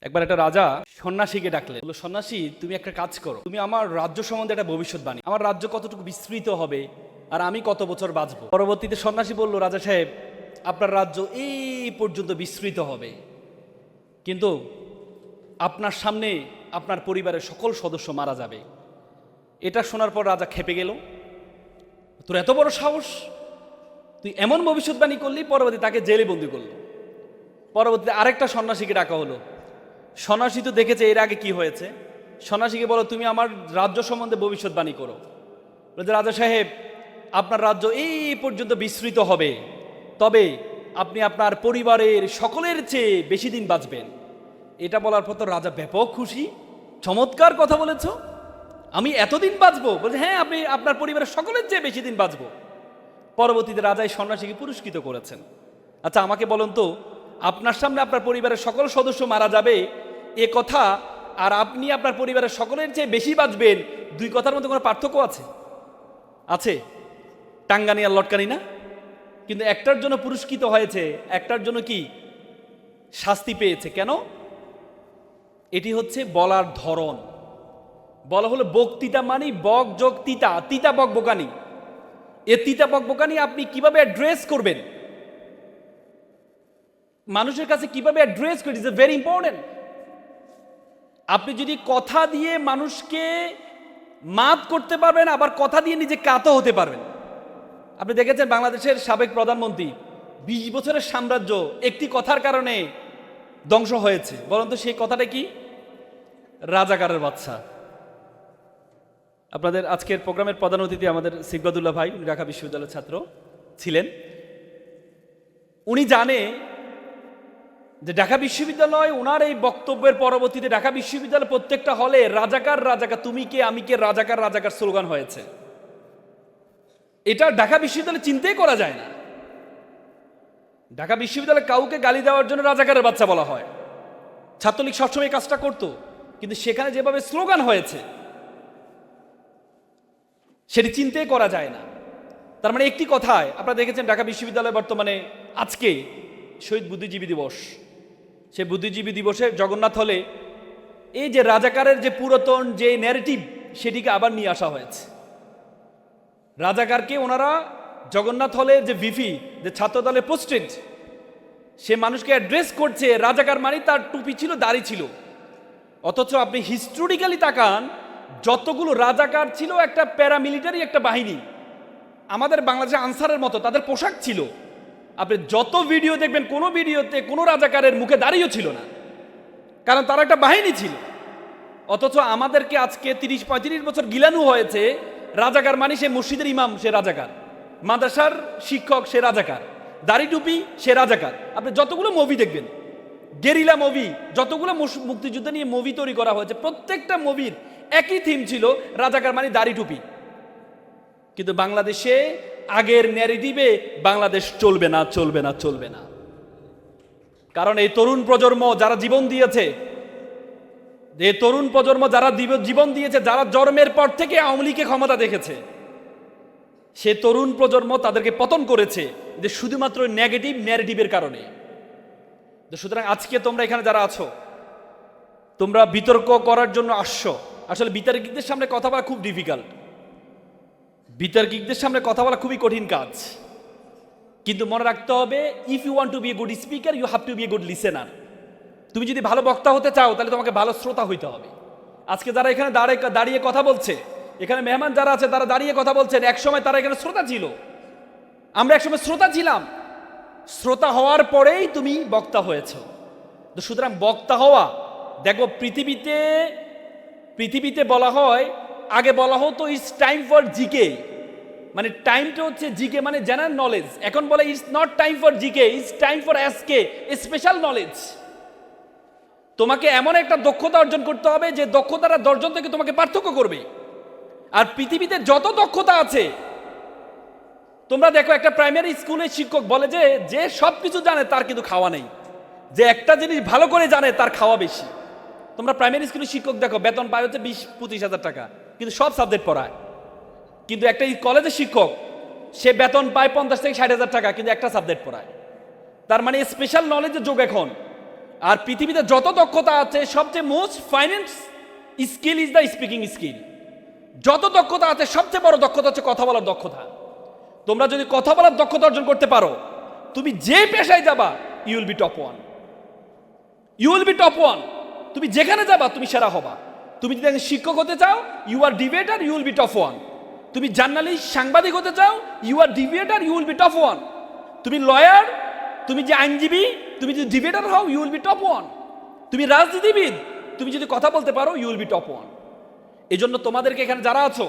একবার একটা রাজা সন্ন্যাসীকে ডাকলেন, বলল, সন্ন্যাসী, তুমি একটা কাজ করো, তুমি আমার রাজ্য সম্বন্ধে একটা ভবিষ্যৎবাণী, আমার রাজ্য কতটুকু বিস্তৃত হবে আর আমি কত বছর বাঁচবো। পরবর্তীতে সন্ন্যাসী বলল, রাজা সাহেব, আপনার রাজ্য এই পর্যন্ত বিস্তৃত হবে, কিন্তু আপনার সামনে আপনার পরিবারের সকল সদস্য মারা যাবে। এটা শোনার পর রাজা খেপে গেল, তোর এত বড় সাহস, তুই এমন ভবিষ্যৎবাণী করলি। পরবর্তী তাকে জেলে বন্দি করলো। পরবর্তীতে আরেকটা সন্ন্যাসীকে ডাকা হলো। সন্ন্যাসী তো দেখেছে এর আগে কি হয়েছে। সন্ন্যাসীকে বলো, তুমি আমার রাজ্য সম্বন্ধে ভবিষ্যৎবাণী করো। বলছে, রাজা সাহেব, আপনার রাজ্য এই পর্যন্ত বিস্তৃত হবে, তবে আপনি আপনার পরিবারের সকলের চেয়ে বেশি দিন বাঁচবেন। এটা বলার পর তো রাজা ব্যাপক খুশি, চমৎকার কথা বলেছ, আমি এতদিন বাঁচবো? বলছে, হ্যাঁ, আপনি আপনার পরিবারের সকলের চেয়ে বেশি দিন বাঁচবো। পরবর্তীতে রাজা এই সন্ন্যাসীকে পুরস্কৃত করেছেন। আচ্ছা, আমাকে বলুন তো, আপনার সামনে আপনার পরিবারের সকল সদস্য মারা যাবে এ কথা, আর আপনি আপনার পরিবারের সকলের চেয়ে বেশি বাঁচবেন, দুই কথার মধ্যে কোনো পার্থক্য আছে? আছে? টাঙ্গানি আর লটকানি না? কিন্তু একটার জন্য পুরস্কৃত হয়েছে, একটার জন্য কি শাস্তি পেয়েছে। কেন? এটি হচ্ছে বলার ধরন। বলা হলো বক্তৃতা, মানি বক যোগ তিতা, তিতা বক বোকানি। এ তিতা বক বোকানি আপনি কিভাবে অ্যাড্রেস করবেন, মানুষের কাছে কিভাবে অ্যাড্রেস করেন, ইজ এ ভেরি ইম্পর্টেন্ট। আপনি যদি কথা দিয়ে মানুষকে মাত করতে পারবেন, আবার কথা দিয়ে নিজে কাতও হতে পারবেন। আপনি দেখেছেন বাংলাদেশের সাবেক প্রধানমন্ত্রী 20 বছরের সাম্রাজ্য একটি কথার কারণে ধ্বংস হয়েছে। বলুন তো সেই কথাটা কি? রাজাকারের বাচ্চা। আপনাদের আজকের প্রোগ্রামের প্রধান অতিথি আমাদের সিকবাদুল্লাহ ভাই, উনি ঢাকা বিশ্ববিদ্যালয়ের ছাত্র ছিলেন। উনি জানে যে ঢাকা বিশ্ববিদ্যালয়, ওনার এই বক্তব্যের পরবর্তীতে ঢাকা বিশ্ববিদ্যালয়ের প্রত্যেকটা হলে রাজাকার রাজাকার, তুমি কে আমি কে, রাজাকার রাজাকার স্লোগান হয়েছে। এটা ঢাকা বিশ্ববিদ্যালয়ে চিন্তাই করা যায় না। ঢাকা বিশ্ববিদ্যালয়ে কাউকে গালি দেওয়ার জন্য রাজাকারের বাচ্চা বলা হয়। ছাত্রলীগ সবসময় কাজটা করত, কিন্তু সেখানে যেভাবে স্লোগান হয়েছে সেটি চিন্তাই করা যায় না। তার মানে একটি কথায় আপনারা দেখেছেন ঢাকা বিশ্ববিদ্যালয় বর্তমানে আজকে শহীদ বুদ্ধিজীবী দিবস, সে বুদ্ধিজীবী দিবসে জগন্নাথ হলে এই যে রাজাকারের যে পুরাতন যে ন্যারেটিভ, সেটিকে আবার নিয়ে আসা হয়েছে। রাজাকারকে ওনারা জগন্নাথ হলের যে ভিপি, যে ছাত্রদলের প্রেসিডেন্ট, সে মানুষকে অ্যাড্রেস করছে রাজাকার, মানে তার টুপি ছিল, দাড়ি ছিল। অথচ আপনি হিস্টোরিক্যালি তাকান, যতগুলো রাজাকার ছিল একটা প্যারামিলিটারি একটা বাহিনী, আমাদের বাংলাদেশে আনসারের মতো তাদের পোশাক ছিল। আপনি যত ভিডিও দেখবেন, কোনো ভিডিওতে কোনো রাজাকারের মুখে দাঁড়িয়েও ছিল না, কারণ তারা একটা বাহিনী ছিল। অথচ আমাদেরকে আজকে 30-35 বছর গিলানো হয়েছে রাজাকার মানে সে মসজিদের ইমাম, সে রাজাকার, মাদ্রাসার শিক্ষক, সে রাজাকার, দাড়ি টুপি, সে রাজাকার। আপনি যতগুলো মুভি দেখবেন, গেরিলা মুভি, যতগুলো মুক্তিযুদ্ধ নিয়ে মুভি তৈরি করা হয়েছে, প্রত্যেকটা মুভির একই থিম ছিল রাজাকার মানে দাড়ি টুপি। কিন্তু বাংলাদেশে আগের ন্যারেটিভে বাংলাদেশ চলবে না, চলবে না, চলবে না। কারণ এই তরুণ প্রজন্ম যারা জীবন দিয়েছে, যে তরুণ প্রজন্ম যারা জীবন দিয়েছে, যারা জন্মের পর থেকে আওয়ামী লীগকে ক্ষমতা দেখেছে, সে তরুণ প্রজন্ম তাদেরকে পতন করেছে যে শুধুমাত্র নেগেটিভ ন্যারেটিভের কারণে। সুতরাং আজকে তোমরা এখানে যারা আছো, তোমরা বিতর্ক করার জন্য আসছো। আসলে বিতার্কিকদের সামনে কথা বলা খুব ডিফিকাল্ট, বিতার্কিকদের সামনে কথা বলা খুবই কঠিন কাজ। কিন্তু মনে রাখতে হবে, if you want to be a good speaker, you have to be a good listener. তুমি যদি ভালো বক্তা হতে চাও, তাহলে তোমাকে ভালো শ্রোতা হইতে হবে। আজকে যারা এখানে দাঁড়িয়ে কথা বলছে, এখানে মেহমান যারা আছে তারা দাঁড়িয়ে কথা বলছেন, একসময় তারা এখানে শ্রোতা ছিল। আমরা একসময় শ্রোতা ছিলাম। শ্রোতা হওয়ার পরেই তুমি বক্তা হয়েছ। তো সুতরাং বক্তা হওয়া, দেখো পৃথিবীতে বলা হয়, আগে বলা হতো ইটস টাইম ফর জিকে, মানে টাইমটা হচ্ছে জিকে মানে জেনারেল নলেজ। এখন বলে it's not time for GK, it's time for SK, special knowledge. তোমাকে এমন একটা দক্ষতা অর্জন করতে হবে যে দক্ষতাটা 10 জন থেকে তোমাকে পার্থক্য করবে। আর পৃথিবীতে যত দক্ষতা আছে, তোমরা দেখো একটা প্রাইমারি স্কুলের শিক্ষক বলে যে সব কিছু জানে তার কিন্তু খাওয়া নেই, যে একটা জিনিস ভালো করে জানে তার খাওয়া বেশি। তোমরা প্রাইমারি স্কুলের শিক্ষক দেখো, বেতন পায় হচ্ছে 20-25 হাজার টাকা, কিন্তু সব সাবজেক্ট পড়ায়। কিন্তু একটা কলেজের শিক্ষক, সে বেতন পায় 50 থেকে 60 হাজার টাকা, কিন্তু একটা সাবজেক্ট পড়ায়। তার মানে স্পেশাল নলেজের যোগ এখন। আর পৃথিবীতে যত দক্ষতা আছে সবচেয়ে most finance skill is the speaking skill. যত দক্ষতা আছে সবচেয়ে বড় দক্ষতা হচ্ছে কথা বলার দক্ষতা। তোমরা যদি কথা বলার দক্ষতা অর্জন করতে পারো, তুমি যে পেশায় যাবা you will be top one, you will be top one. তুমি যেখানে যাবা তুমি সেরা হবা। তুমি যদি একজন শিক্ষক হতে চাও, you are debater, you will be top one. তুমি জার্নালিস্ট সাংবাদিক হতে চাও, you are debater, you will be top one. তুমি লয়ার, তুমি যে আইনজীবী, তুমি যদি ডিবেটার হও, you will be top one. তুমি রাজনীতিবিদ, তুমি যদি কথা বলতে পারো, you will be top one. এই জন্য তোমাদেরকে এখানে যারা আছো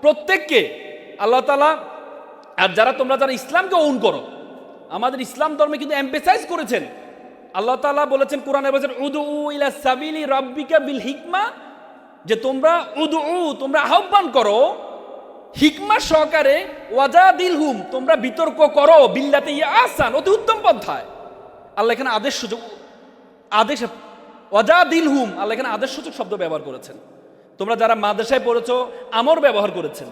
প্রত্যেককে আল্লাহ তাআলা, আর যারা তোমরা যারা ইসলামকে ওন করো, আমাদের ইসলাম ধর্মে কিন্তু এমফেসাইজ করেছেন। আল্লাহ তাআলা বলেছেন কোরআনে বলেছেন উদউ ইলা সাবিলি রাব্বিকা বিল হিকমা, যে তোমরা তোমরা আহ্বান করো হিকমা সহকারে, ওয়াজাদিলহুম তোমরা বিতর্ক করো বিল্লাতি ইয়া আহসান অতি উত্তম পন্থায়। আল্লাহ এখানে আদেশ ওয়াজাদিলহুম, আল্লাহ এখানে আদেশসূচক শব্দ ব্যবহার করেছেন। তোমরা যারা মাদ্রাসায় পড়েছো আমর ব্যবহার করেছেন,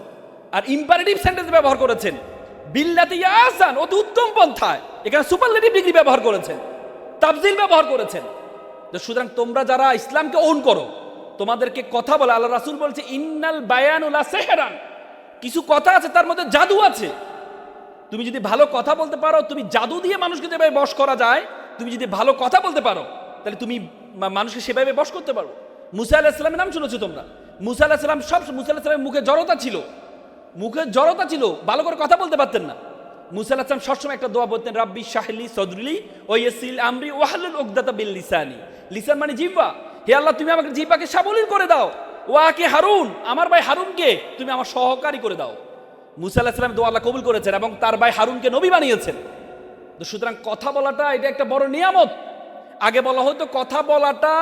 আর ইম্পারেটিভ সেন্টেন্স ব্যবহার করেছেন বিল্লাতি ইয়া আহসান অতি উত্তম পন্থায়। এখানে সুপারলেটিভ ডিগ্রি ব্যবহার করেছেন, তাফজিল ব্যবহার করেছেন। সুতরাং তোমরা যারা ইসলামকে ওন করো, তোমাদেরকে কথা বলা, আল্লাহ রাসূল বলছে ইন্নাল বায়ানু লা সিহরান, কিছু কথা আছে তার মধ্যে জাদু আছে। তুমি যদি ভালো কথা বলতে পারো, তুমি জাদু দিয়ে মানুষকে যেভাবে বশ করা যায়, তুমি যদি ভালো কথা বলতে পারো তাহলে তুমি মানুষকে সেভাবে বশ করতে পারো। মুসা আলাইহিস সালামের নাম শুনেছো তোমরা? মুসা আলাইহিস সালাম মুসা আলাইহিস সালামের মুখে জড়তা ছিল, ভালো করে কথা বলতে পারতেন না। মুসা আলাইহিস সালাম সবসময় একটা দোয়া বলতেন, রাব্বি শাহলি সদরলি ওয়া ইয়াসিল আমরি ওয়াহলুল উকদাতা বিল লিসানি। লিসান মানে জিহ্বা। হে আল্লাহ, তুমি আমাকে জিহ্বাকে সাবলীল করে দাও। ওয়াকে হারুন, আমার ভাই হারুনকে তুমি আমার সহকারী করে দাও। মুসা আলাইহিস সালাম দোয়া আল্লাহ কবুল করেছেন এবং তার ভাই হারুনকে নবী বানিয়েছেন। তো সুতরাং কথা বলাটা এটা একটা বড় নিয়ামত। আগে বলা হতো কথা বলাটা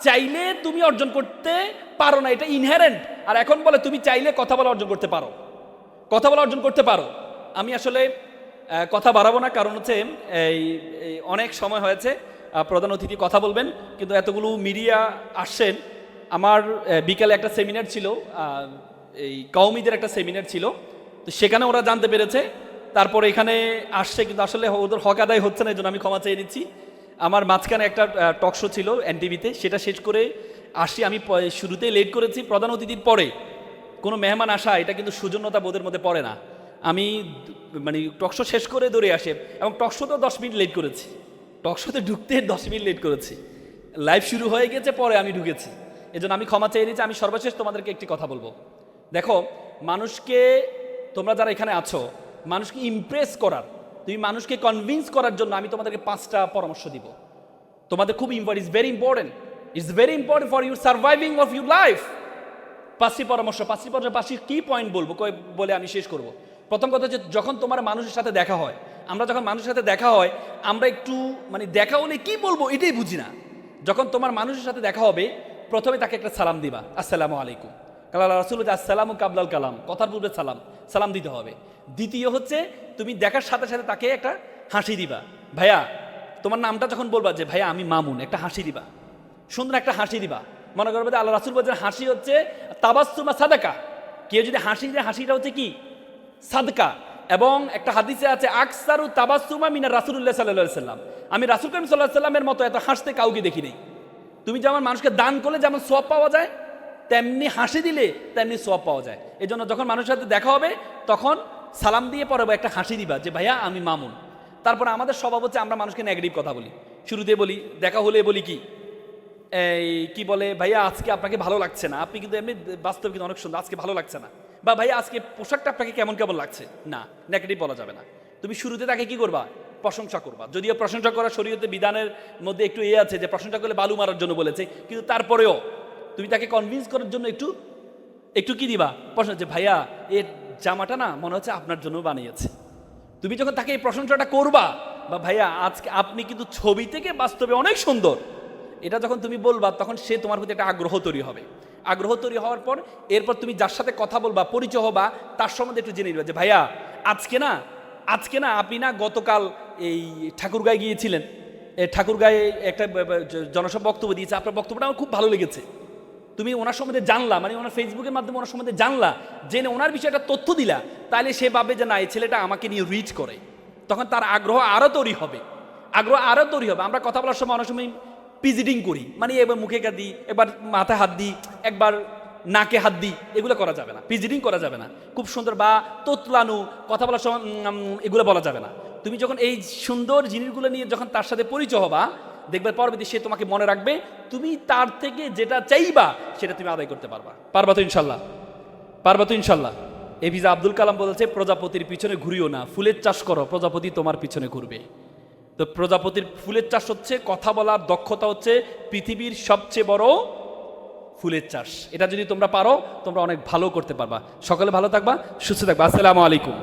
চাইলে তুমি অর্জন করতে পারো না, এটা ইনহেরেন্ট। আর এখন বলে তুমি চাইলে কথা বলা অর্জন করতে পারো, কথা বলা অর্জন করতে পারো। আমি আসলে কথা বাড়াবো না, কারণ হচ্ছে এই অনেক সময় হয়েছে, প্রধান অতিথি কথা বলবেন, কিন্তু এতগুলো মিডিয়া আসছেন। আমার বিকালে একটা সেমিনার ছিল, এই কওমিদের একটা সেমিনার ছিল, তো সেখানে ওরা জানতে পেরেছে, তারপরে এখানে আসছে, কিন্তু আসলে ওদের হক আদায় হচ্ছে না, এই জন্য আমি ক্ষমা চেয়ে নিচ্ছি। আমার মাঝখানে একটা টক শো ছিল এনটিভিতে, সেটা শেষ করে আসি। আমি শুরুতেই লেট করেছি, প্রধান অতিথির পরে কোনো মেহমান আসা এটা কিন্তু সৌজন্যতা বোধের মধ্যে পড়ে না। আমি মানে টক শো শেষ করে দৌড়ে আসে, এবং টক শোতেও 10 মিনিট লেট করেছি, টক শোতে ঢুকতে 10 মিনিট লেট করেছি। লাইভ শুরু হয়ে গেছে, পরে আমি ঢুকেছি। এই জন্য আমি ক্ষমা চেয়ে নিচ্ছি। আমি সর্বশেষ তোমাদেরকে একটি কথা বলবো। দেখো, মানুষকে, তোমরা যারা এখানে আছো, মানুষকে ইমপ্রেস করার, তুমি মানুষকে কনভিন্স করার জন্য আমি তোমাদেরকে 5টা পরামর্শ দিব। তোমাদের খুব important, it's very important for your surviving of your life. 5টি পরামর্শ, 5টি কি পয়েন্ট বলবো বলে আমি শেষ করব। প্রথম কথা হচ্ছে, যখন তোমার মানুষের সাথে দেখা হয়, আমরা যখন মানুষের সাথে দেখা হয়, আমরা একটু মানে দেখা হলে কি বলবো এটাই বুঝি না। যখন তোমার মানুষের সাথে দেখা হবে, প্রথমে তাকে একটা সালাম দিবা, আসসালামু আলাইকুম। আল্লাহ রাসূল বলেছে আসসালামু কাবলাল কালাম, কথার পূর্বে সালাম দিতে হবে। দ্বিতীয় হচ্ছে, তুমি দেখার সাথে সাথে তাকে একটা হাসি দিবা। ভাইয়া, তোমার নামটা যখন বলবা যে ভাইয়া আমি মামুন, একটা হাসি দিবা, সুন্দর একটা হাসি দিবা। মনে করবে আল্লাহ রাসূল বলছেন হাসি হচ্ছে তাবাসসুমা সাদাকা, কেউ যদি হাসি দেয় হাসিটা হচ্ছে কি সাদকা। এবং একটা হাদিসে আছে আকসারু তাবাসসুমা মিনা রাসূলুল্লাহ সাল্লাল্লাহু আলাইহি ওয়াসাল্লাম, আমি রাসূল করিম সাল্লাল্লাহু আলাইহি ওয়াসাল্লামের মতো এত হাসতে কাউকে দেখি নাই। তুমি যেমন মানুষকে দান করলে যেমন সওয়াব পাওয়া যায়, তেমনি হাসি দিলে তেমনি সওয়াব পাওয়া যায়। এই জন্য যখন মানুষের সাথে দেখা হবে তখন সালাম দিয়ে পরে একটা হাসি দিবা যে ভাইয়া আমি মামুন। তারপর আমাদের স্বভাব হচ্ছে আমরা মানুষকে নেগেটিভ কথা বলি, শুরুতে বলি, দেখা হলে বলি কি বলে ভাইয়া আজকে আপনাকে ভালো লাগছে না, আপনি কিন্তু এমনি বাস্তব কিন্তু অনেক সুন্দর, আজকে ভালো লাগছে না, বা ভাইয়া আজকে পোশাকটা আপনাকে কেমন কেমন লাগছে না, নেগেটিভ বলা যাবে না। তুমি শুরুতে তাকে কি করবা, প্রশংসা করবা। যদিও প্রশংসা করা শরীয়তে বিধানের মধ্যে একটু আছে যে প্রশংসা করলে বালু মারার জন্য বলেছে, কিন্তু তারপরেও তুমি তাকে কনভিন্স করার জন্য একটু কি দিবা, প্রশ্ন যে ভাইয়া এর জামাটা না মনে হচ্ছে আপনার জন্য বানিয়েছে। তুমি যখন তাকে এই প্রশংসাটা করবা, বা ভাইয়া আজকে আপনি কিন্তু ছবি থেকে বাস্তবে অনেক সুন্দর, এটা যখন তুমি বলবা তখন সে তোমার প্রতি একটা আগ্রহ তৈরি হবে। আগ্রহ তৈরি হওয়ার পর এরপর তুমি যার সাথে কথা বলবা, পরিচয় হবা, তার সম্বন্ধে একটু জেনে নিবা যে ভাইয়া আজকে না আপনি না গতকাল এই ঠাকুরগাঁয়ে গিয়েছিলেন, ঠাকুরগাঁয়ে একটা জনসভা বক্তব্য দিয়েছে, আপনার বক্তব্যটা আমার খুব ভালো লেগেছে। তুমি ওনার সম্বন্ধে জানলা, মানে ওনার ফেসবুকের মাধ্যমে ওনার সম্বন্ধে জানলা, জেনে ওনার বিষয়ে একটা তথ্য দিলা, তাহলে সে ভাবে যে না এই ছেলেটা আমাকে নিয়ে রিচ করে, তখন তার আগ্রহ আরও তৈরি হবে। আমরা কথা বলার সময় অনেক সময় পিজিডিং করি, মানে এবার মুখে হাত দিই, একবার মাথায় হাত দিই, একবার নাকে হাত দিই, এগুলো করা যাবে না, পিজিডিং করা যাবে না। খুব সুন্দর বা তোতলানো কথা বলার সময় এগুলো বলা যাবে না। তুমি যখন এই সুন্দর জিনিসগুলো নিয়ে যখন তার সাথে পরিচয় হবা, দেখবে পরবর্তী সে তোমাকে মনে রাখবে, তুমি তার থেকে যেটা চাইবা সেটা তুমি আদায় করতে পারবা। পারবা তো ইনশাল্লাহ? পারবা তো ইনশাল্লাহ? এপিজে আব্দুল কালাম বলেছে, প্রজাপতির পিছনে ঘুরিও না, ফুলের চাষ করো, প্রজাপতি তোমার পিছনে ঘুরবে। তো প্রজাপতির ফুলের চাষ হচ্ছে, কথা বলার দক্ষতা হচ্ছে পৃথিবীর সবচেয়ে বড় ফুলের চাষ। এটা যদি তোমরা পারো, তোমরা অনেক ভালো করতে পারবা। সকলে ভালো থাকবা, সুস্থ থাকবা। আসসালামু আলাইকুম।